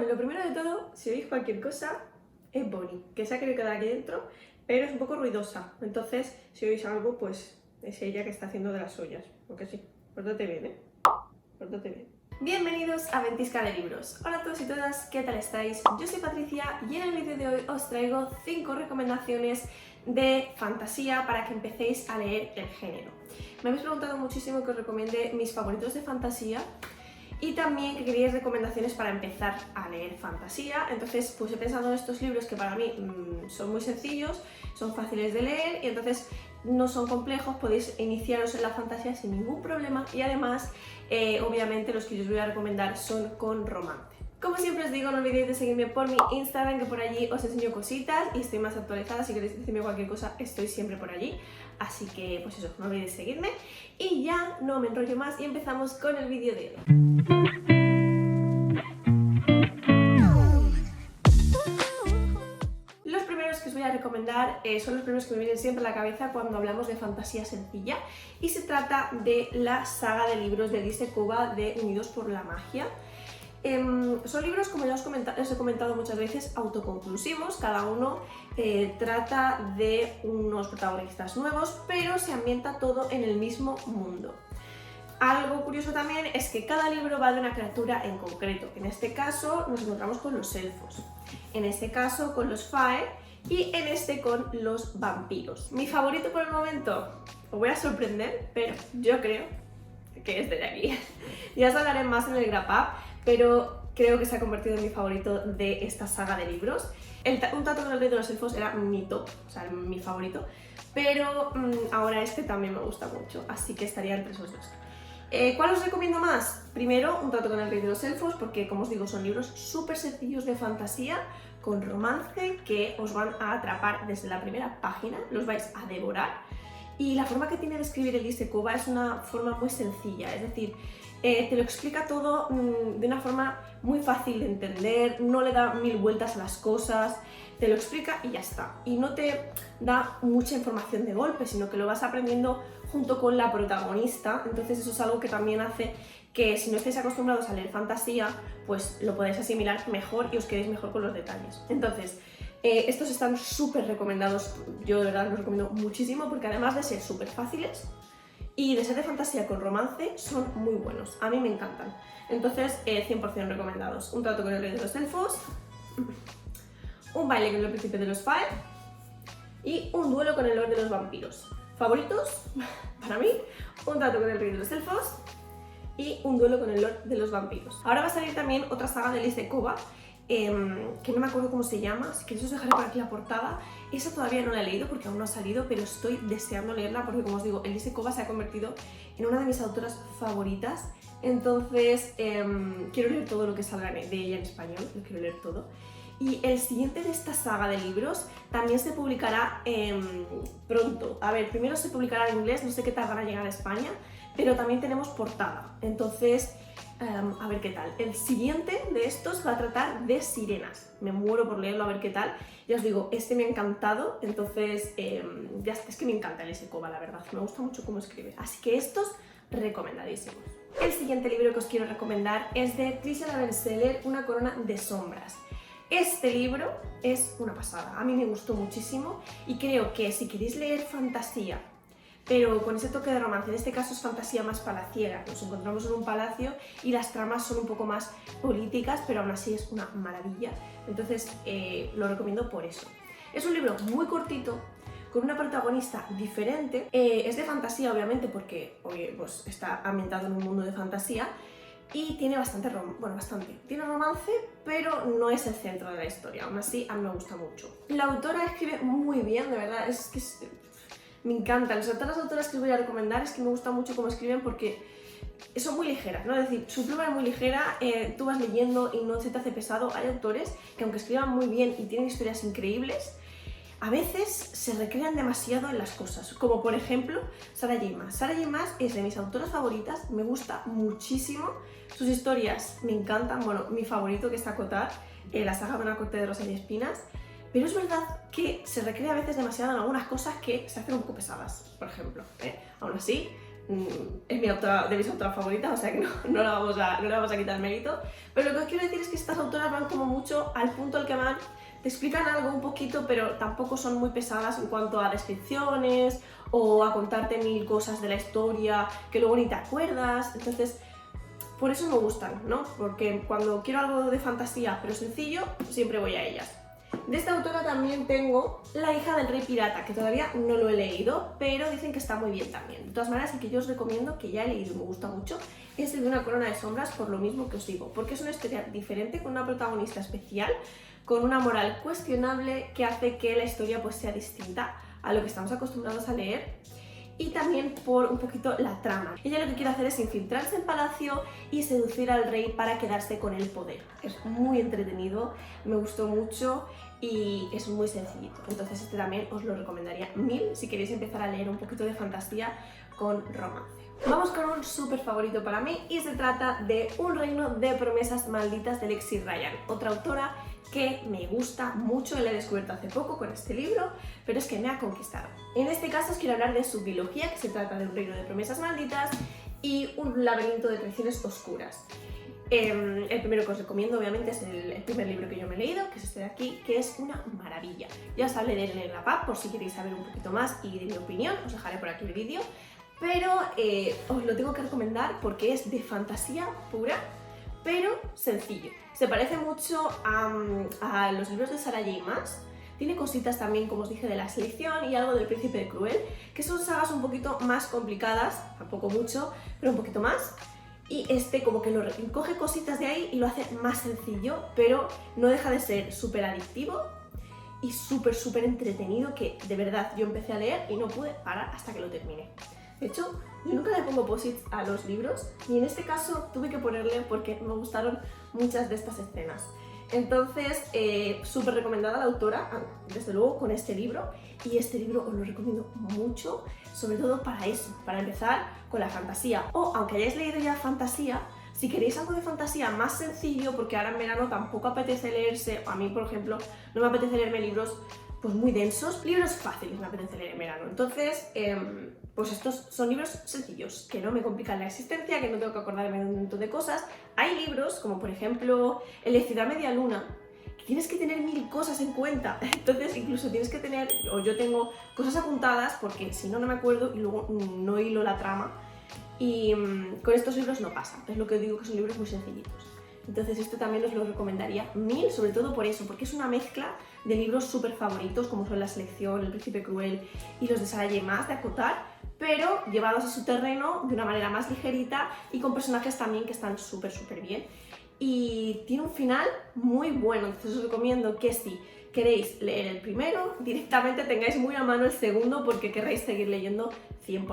Bueno, lo primero de todo, si oís cualquier cosa, es Bonnie, que se ha querido quedar aquí dentro, pero es un poco ruidosa. Entonces, si oís algo, pues es ella que está haciendo de las suyas. Porque sí, pórtate bien, ¿eh? Pórtate bien. Bienvenidos a Ventisca de Libros. Hola a todos y todas, ¿qué tal estáis? Yo soy Patricia y en el vídeo de hoy os traigo 5 recomendaciones de fantasía para que empecéis a leer el género. Me habéis preguntado muchísimo que os recomiende mis favoritos de fantasía y también que queríais recomendaciones para empezar a leer fantasía. Entonces pues he pensado en estos libros que para mí son muy sencillos, son fáciles de leer y entonces no son complejos, podéis iniciaros en la fantasía sin ningún problema y además obviamente los que yo os voy a recomendar son con romance. Como siempre os digo, no olvidéis de seguirme por mi Instagram, que por allí os enseño cositas y estoy más actualizada. Si queréis decirme cualquier cosa, estoy siempre por allí. Así que, pues eso, no olvidéis seguirme. Y ya no me enrollo más y empezamos con el vídeo de hoy. Los primeros que os voy a recomendar son los primeros que me vienen siempre a la cabeza cuando hablamos de fantasía sencilla. Y se trata de la saga de libros de Elise Kova de Unidos por la Magia. Son libros, como ya os he comentado muchas veces, autoconclusivos. Cada uno trata de unos protagonistas nuevos, pero se ambienta todo en el mismo mundo. Algo curioso también es que cada libro va de una criatura en concreto. En este caso nos encontramos con los elfos, en este caso con los fae y en este con los vampiros. Mi favorito por el momento, os voy a sorprender, pero yo creo que es de aquí. Ya os hablaré más en el wrap up, pero creo que se ha convertido en mi favorito de esta saga de libros. Un trato con el rey de los elfos era mi top, o sea, mi favorito, pero ahora este también me gusta mucho, así que estaría entre esos dos. ¿Cuál os recomiendo más? Primero, Un trato con el rey de los elfos, porque como os digo, son libros súper sencillos de fantasía, con romance, que os van a atrapar desde la primera página, los vais a devorar. Y la forma que tiene de escribir Elise Kova es una forma muy sencilla, es decir, te lo explica todo de una forma muy fácil de entender, no le da mil vueltas a las cosas, te lo explica y ya está. Y no te da mucha información de golpe, sino que lo vas aprendiendo junto con la protagonista. Entonces eso es algo que también hace que si no estáis acostumbrados a leer fantasía, pues lo podáis asimilar mejor y os quedéis mejor con los detalles. Entonces, estos están súper recomendados, yo de verdad los recomiendo muchísimo porque además de ser súper fáciles y de ser de fantasía con romance, son muy buenos, a mí me encantan. Entonces, 100% recomendados. Un trato con el rey de los elfos, un baile con el príncipe de los fae y un duelo con el lord de los vampiros. ¿Favoritos? Para mí, Un trato con el rey de los elfos y un duelo con el lord de los vampiros. Ahora va a salir también otra saga de Elise Kova, que no me acuerdo cómo se llama, si queréis os dejaré por aquí la portada. Esa todavía no la he leído porque aún no ha salido, pero estoy deseando leerla porque, como os digo, Elise Kova se ha convertido en una de mis autoras favoritas. Entonces quiero leer todo lo que salga de ella en español, lo quiero leer todo. Y el siguiente de esta saga de libros también se publicará pronto. A ver, primero se publicará en inglés, no sé qué tal van a llegar a España, pero también tenemos portada. Entonces, a ver qué tal. El siguiente de estos va a tratar de sirenas. Me muero por leerlo, a ver qué tal. Ya os digo, este me ha encantado, entonces ya es que me encanta Elise Kova, la verdad. Me gusta mucho cómo escribe. Así que estos, recomendadísimos. El siguiente libro que os quiero recomendar es de Tricia Lavenseller, Una corona de sombras. Este libro es una pasada, a mí me gustó muchísimo y creo que si queréis leer fantasía, pero con ese toque de romance, en este caso es fantasía más palaciega, nos encontramos en un palacio y las tramas son un poco más políticas, pero aún así es una maravilla, entonces lo recomiendo por eso. Es un libro muy cortito, con una protagonista diferente, es de fantasía obviamente porque pues, está ambientado en un mundo de fantasía, y tiene bastante, tiene romance, pero no es el centro de la historia, aún así a mí me gusta mucho. La autora escribe muy bien, de verdad, me encantan. Las autoras que os voy a recomendar es que me gusta mucho cómo escriben porque son muy ligeras, ¿no? Es decir, su pluma es muy ligera, tú vas leyendo y no se te hace pesado. Hay autores que aunque escriban muy bien y tienen historias increíbles, a veces se recrean demasiado en las cosas, como por ejemplo Sarah J. Maas. Sarah J. Maas es de mis autoras favoritas, me gusta muchísimo, sus historias me encantan, bueno, mi favorito que está Cotar, la saga de una corte de rosas y espinas, pero es verdad que se recrea a veces demasiado en algunas cosas que se hacen un poco pesadas, por ejemplo. Aún así, es de mis autoras favoritas, o sea que no le vamos a quitar mérito. Pero lo que os quiero decir es que estas autoras van como mucho al punto al que van, te explican algo un poquito, pero tampoco son muy pesadas en cuanto a descripciones o a contarte mil cosas de la historia que luego ni te acuerdas. Entonces, por eso me gustan, ¿no? Porque cuando quiero algo de fantasía pero sencillo, siempre voy a ellas. De esta autora también tengo La hija del rey pirata, que todavía no lo he leído, pero dicen que está muy bien también. De todas maneras, el que yo os recomiendo, que ya he leído y me gusta mucho, es el de Una corona de sombras, por lo mismo que os digo, porque es una historia diferente, con una protagonista especial, con una moral cuestionable que hace que la historia pues sea distinta a lo que estamos acostumbrados a leer. Y también por un poquito la trama. Ella lo que quiere hacer es infiltrarse en palacio y seducir al rey para quedarse con el poder. Es muy entretenido, me gustó mucho y es muy sencillito. Entonces este también os lo recomendaría mil si queréis empezar a leer un poquito de fantasía con romance. Vamos con un súper favorito para mí y se trata de Un reino de promesas malditas de Lexi Ryan, otra autora que me gusta mucho, la he descubierto hace poco con este libro, pero es que me ha conquistado. En este caso os quiero hablar de su trilogía, que se trata de Un reino de promesas malditas y Un laberinto de traiciones oscuras. El primero que os recomiendo obviamente es el primer libro que yo me he leído, que es este de aquí, que es una maravilla. Ya os hablé de él en la PAP, por si queréis saber un poquito más y de mi opinión, os dejaré por aquí el vídeo, pero os lo tengo que recomendar porque es de fantasía pura, pero sencillo. Se parece mucho a los libros de Sarah J. Maas. Tiene cositas también, como os dije, de La selección y algo del Príncipe Cruel, que son sagas un poquito más complicadas, tampoco mucho, pero un poquito más. Y este como que lo coge cositas de ahí y lo hace más sencillo, pero no deja de ser súper adictivo y súper entretenido, que de verdad yo empecé a leer y no pude parar hasta que lo terminé. De hecho, yo nunca le pongo posits a los libros y en este caso tuve que ponerle porque me gustaron muchas de estas escenas. Entonces, súper recomendada la autora, desde luego, con este libro, y este libro os lo recomiendo mucho, sobre todo para eso, para empezar con la fantasía. O, aunque hayáis leído ya fantasía, si queréis algo de fantasía más sencillo, porque ahora en verano tampoco apetece leerse, a mí por ejemplo, no me apetece leerme libros pues muy densos, libros fáciles me apetece leer en verano. Entonces, pues estos son libros sencillos, que no me complican la existencia, que no tengo que acordarme de un montón de cosas. Hay libros, como por ejemplo el de Ciudad Media Luna, que tienes que tener mil cosas en cuenta. Entonces incluso tienes que tener, o yo tengo cosas apuntadas, porque si no, no me acuerdo y luego no hilo la trama. Y con estos libros no pasa, es lo que digo, que son libros muy sencillitos. Entonces esto también os lo recomendaría mil, sobre todo por eso, porque es una mezcla de libros súper favoritos, como son La selección, El Príncipe Cruel y los de Sarah J. Maas, de acotar, pero llevados a su terreno de una manera más ligerita y con personajes también que están súper bien. Y tiene un final muy bueno, entonces os recomiendo que si queréis leer el primero, directamente tengáis muy a mano el segundo porque querréis seguir leyendo 100%.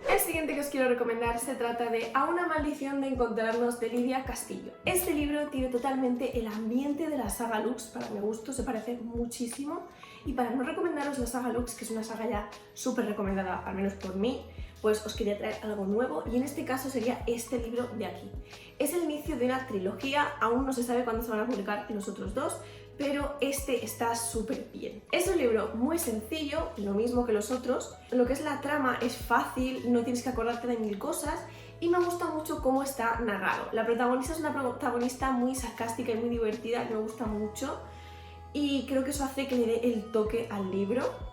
El siguiente que os quiero recomendar se trata de A una maldición de encontrarnos, de Lidia Castillo. Este libro tiene totalmente el ambiente de la saga Lux, para mi gusto se parece muchísimo, y para no recomendaros la saga Lux, que es una saga ya súper recomendada, al menos por mí, pues os quería traer algo nuevo y en este caso sería este libro de aquí. Es el inicio de una trilogía, aún no se sabe cuándo se van a publicar los otros dos, pero este está súper bien. Es un libro muy sencillo, lo mismo que los otros. Lo que es la trama es fácil, no tienes que acordarte de mil cosas y me gusta mucho cómo está narrado. La protagonista es una protagonista muy sarcástica y muy divertida, que me gusta mucho y creo que eso hace que le dé el toque al libro.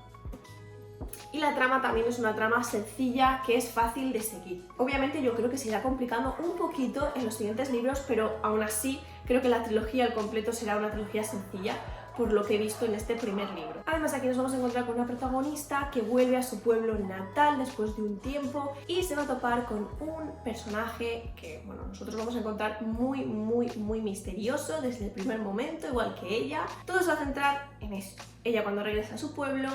Y la trama también es una trama sencilla que es fácil de seguir. Obviamente yo creo que se irá complicando un poquito en los siguientes libros, pero aún así creo que la trilogía al completo será una trilogía sencilla, por lo que he visto en este primer libro. Además, aquí nos vamos a encontrar con una protagonista que vuelve a su pueblo natal después de un tiempo y se va a topar con un personaje que, bueno, nosotros vamos a encontrar muy misterioso desde el primer momento, igual que ella. Todo se va a centrar en eso. Ella, cuando regresa a su pueblo,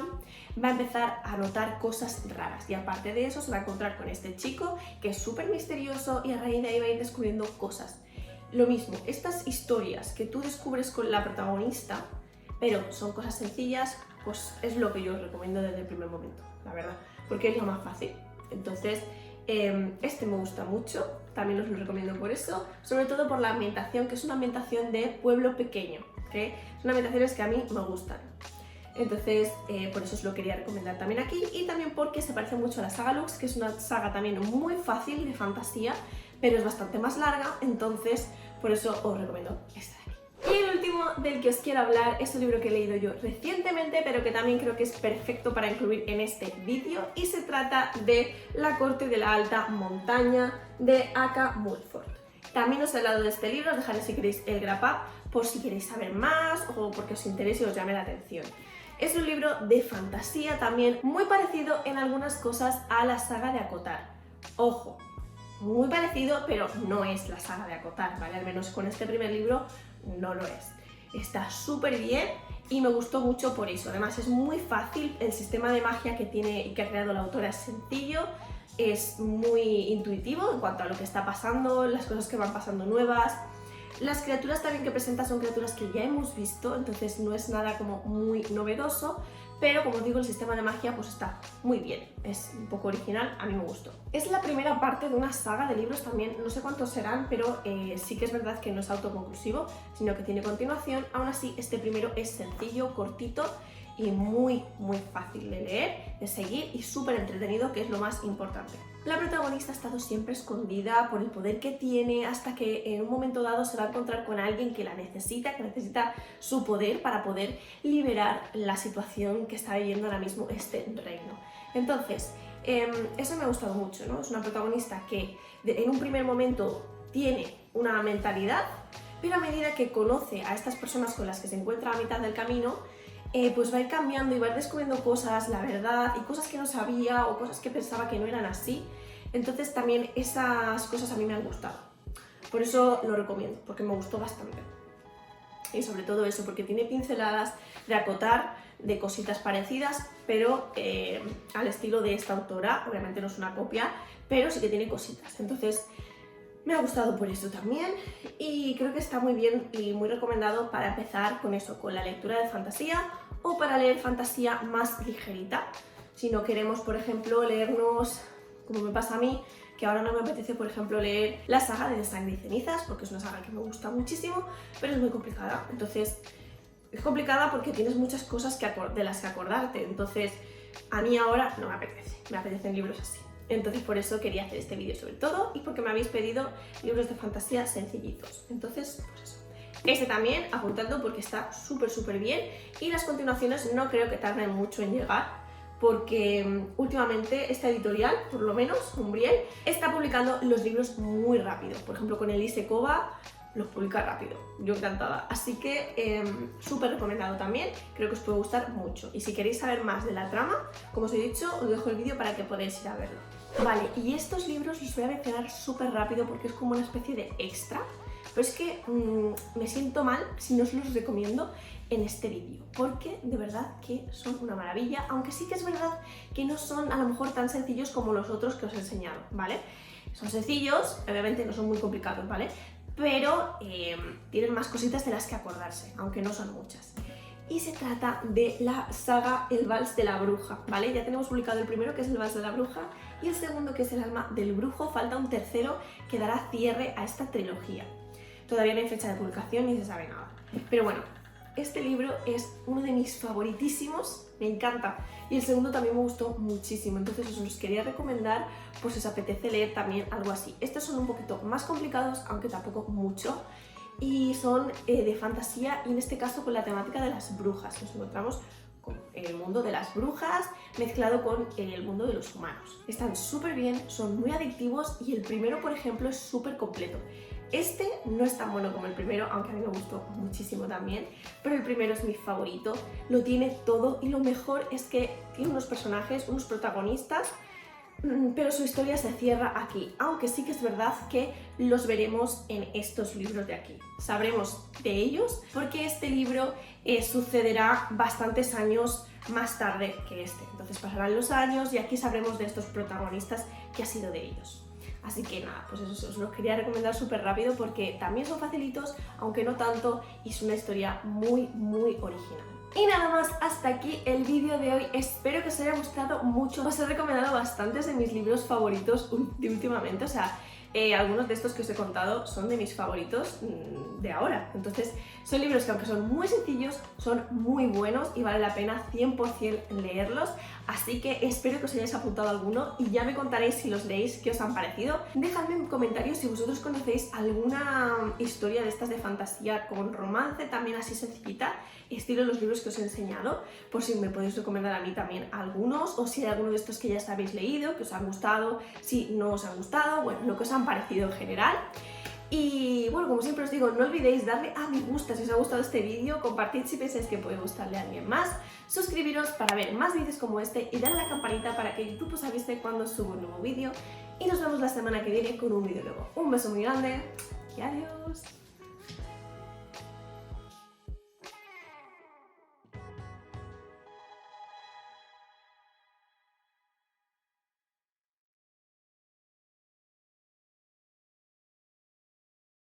va a empezar a notar cosas raras y aparte de eso se va a encontrar con este chico que es súper misterioso y a raíz de ahí va a ir descubriendo cosas. Lo mismo, estas historias que tú descubres con la protagonista, pero son cosas sencillas, pues es lo que yo os recomiendo desde el primer momento, la verdad, porque es lo más fácil. Entonces, este me gusta mucho, también os lo recomiendo por eso, sobre todo por la ambientación, que es una ambientación de pueblo pequeño, ¿okay? Son ambientaciones que a mí me gustan. Entonces, por eso os lo quería recomendar también aquí, y también porque se parece mucho a la saga Lux, que es una saga también muy fácil de fantasía, pero es bastante más larga, entonces por eso os recomiendo esta de aquí. Y el último del que os quiero hablar es un libro que he leído yo recientemente, pero que también creo que es perfecto para incluir en este vídeo, y se trata de La corte de la alta montaña de Aka Mulford. También os he hablado de este libro, os dejaré si queréis el graph por si queréis saber más o porque os interese y os llame la atención. Es un libro de fantasía también, muy parecido en algunas cosas a la saga de Acotar. Ojo, muy parecido, pero no es la saga de Acotar, ¿vale? Al menos con este primer libro no lo es. Está súper bien y me gustó mucho por eso. Además es muy fácil, el sistema de magia que tiene y que ha creado la autora es sencillo, es muy intuitivo en cuanto a lo que está pasando, las cosas que van pasando nuevas. Las criaturas también que presenta son criaturas que ya hemos visto, entonces no es nada como muy novedoso, pero como os digo, el sistema de magia pues está muy bien, es un poco original, a mí me gustó. Es la primera parte de una saga de libros también, no sé cuántos serán, pero sí que es verdad que no es autoconclusivo, sino que tiene continuación. Aún así, este primero es sencillo, cortito y muy fácil de leer, de seguir y súper entretenido, que es lo más importante. La protagonista ha estado siempre escondida por el poder que tiene, hasta que en un momento dado se va a encontrar con alguien que la necesita, que necesita su poder para poder liberar la situación que está viviendo ahora mismo este reino. Entonces, eso me ha gustado mucho, ¿no? Es una protagonista que en un primer momento tiene una mentalidad, pero a medida que conoce a estas personas con las que se encuentra a mitad del camino, pues va a ir cambiando y va a ir descubriendo cosas, la verdad, y cosas que no sabía o cosas que pensaba que no eran así. Entonces también esas cosas a mí me han gustado. Por eso lo recomiendo, porque me gustó bastante. Y sobre todo eso, porque tiene pinceladas de Acotar, de cositas parecidas, pero al estilo de esta autora. Obviamente no es una copia, pero sí que tiene cositas. Entonces me ha gustado por eso también, y creo que está muy bien y muy recomendado para empezar con eso, con la lectura de fantasía, o para leer fantasía más ligerita. Si no queremos, por ejemplo, leernos, como me pasa a mí, que ahora no me apetece, por ejemplo, leer la saga de Sangre y Cenizas, porque es una saga que me gusta muchísimo, pero es muy complicada. Entonces, es complicada porque tienes muchas cosas de las que acordarte. Entonces, a mí ahora no me apetece, me apetecen libros así. Entonces por eso quería hacer este vídeo sobre todo, y porque me habéis pedido libros de fantasía sencillitos. Entonces, pues eso. Este también, apuntando, porque está súper bien, y las continuaciones no creo que tarden mucho en llegar, porque últimamente esta editorial, por lo menos, Umbriel, está publicando los libros muy rápido. Por ejemplo, con Elise Kova los publica rápido, yo encantada. Así que súper recomendado también, creo que os puede gustar mucho. Y si queréis saber más de la trama, como os he dicho, os dejo el vídeo para que podáis ir a verlo. Vale, y estos libros los voy a mencionar súper rápido porque es como una especie de extra, pero es que me siento mal si no os los recomiendo en este vídeo, porque de verdad que son una maravilla, aunque sí que es verdad que no son a lo mejor tan sencillos como los otros que os he enseñado, ¿vale? Son sencillos, obviamente no son muy complicados, ¿vale? Pero tienen más cositas de las que acordarse, aunque no son muchas. Y se trata de la saga El Vals de la Bruja, ¿vale? Ya tenemos publicado el primero, que es El Vals de la Bruja, y el segundo, que es El Alma del Brujo. Falta un tercero que dará cierre a esta trilogía. Todavía no hay fecha de publicación ni se sabe nada. Pero bueno, este libro es uno de mis favoritísimos, me encanta. Y el segundo también me gustó muchísimo, entonces os los quería recomendar por si os apetece leer también algo así. Estos son un poquito más complicados, aunque tampoco mucho, y son de fantasía, y en este caso con la temática de las brujas. Nos encontramos con el mundo de las brujas mezclado con el mundo de los humanos. Están súper bien, son muy adictivos, y el primero, por ejemplo, es súper completo. Este no es tan bueno como el primero, aunque a mí me gustó muchísimo también, pero el primero es mi favorito, lo tiene todo, y lo mejor es que tiene unos personajes, unos protagonistas, pero su historia se cierra aquí, aunque sí que es verdad que los veremos en estos libros de aquí. Sabremos de ellos porque este libro sucederá bastantes años más tarde que este. Entonces pasarán los años y aquí sabremos de estos protagonistas qué ha sido de ellos. Así que nada, pues eso os los quería recomendar súper rápido porque también son facilitos, aunque no tanto, y es una historia muy original. Y nada más, hasta aquí el vídeo de hoy. Espero que os haya gustado mucho. Os he recomendado bastantes de mis libros favoritos de últimamente, o sea, algunos de estos que os he contado son de mis favoritos de ahora. Entonces son libros que aunque son muy sencillos, son muy buenos y vale la pena 100% leerlos. Así que espero que os hayáis apuntado alguno y ya me contaréis si los leéis qué os han parecido. Dejadme en comentarios si vosotros conocéis alguna historia de estas de fantasía con romance, también así sencillita, estilo los libros que os he enseñado, por si me podéis recomendar a mí también algunos, o si hay alguno de estos que ya os habéis leído, que os han gustado, si no os han gustado, bueno, lo que os han parecido en general. Y bueno, como siempre os digo, no olvidéis darle a me gusta si os ha gustado este vídeo, compartid si pensáis que puede gustarle a alguien más, suscribiros para ver más vídeos como este y darle a la campanita para que YouTube os avise cuando subo un nuevo vídeo. Y nos vemos la semana que viene con un vídeo nuevo. Un beso muy grande y adiós.